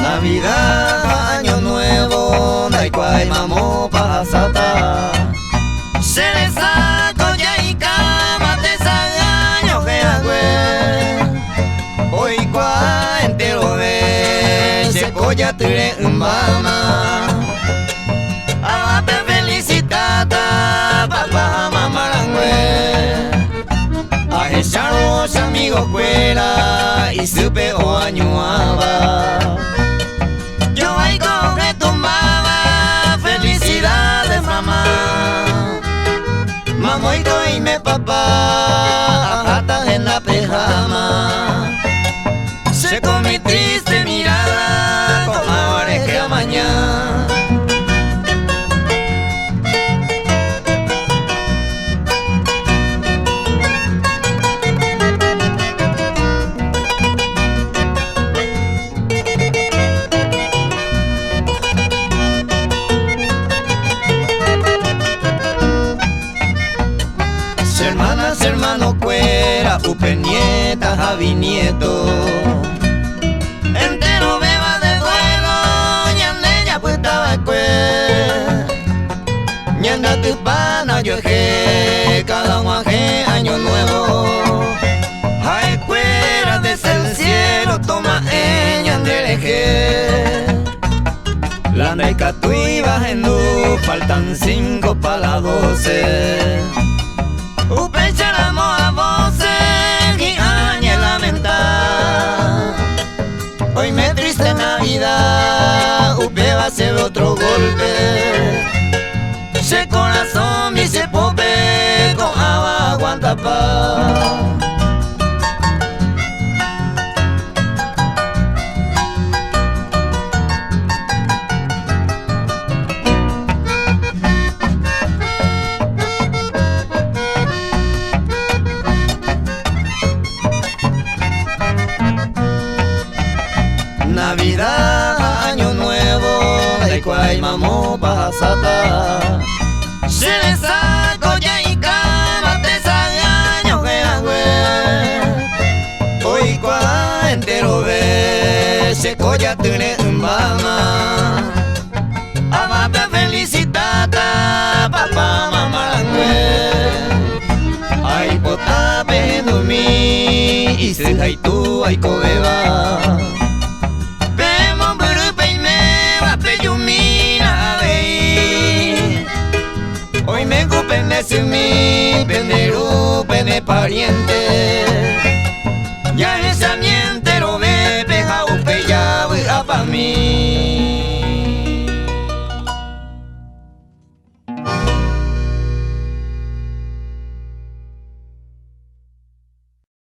Navidad, Año Nuevo, Naikwai Mamo Pasata. Cereza, Coyaica, Mate Sagaño, Geagüe. Hoy kwa entero ve, se coya ture mama. Abape felicitata, papá, mamarangüe. Ajecharon los amigos fuera y supe o añuaba. Yo ahí con que tumbaba, felicidades mamá. Mamoito y me papá, hasta en la pijama. Se con mi triste mirada, como ahora es que mañana. Hermanas, hermanos, cuera, upe nieta, Javi nieto. Entero beba de duelo, ñande ya puta cue. Ñanda tu pana, yo je, cada guaje, año nuevo. Ay, cuera desde el cielo, toma ñandereje. La naica tu ibas en faltan 5 para las 12. Upe charamo a voces y añe lamentar. Hoy me triste Navidad, upe va a ser otro golpe. Se corazón y se pope con agua aguanta pa. Navidad, Año Nuevo, Naikwai Mamo Pasata. Cereza, Coyaica, Mate Sagaño, Geagüe. Hoy kwa entero ve, se coya tune mama. Abape felicitata, papá, mamarangüe. Ay potape no mi, y se hay tu ay cobeba. Hoy me ocupen de su mi, penderu, pene pariente. Ya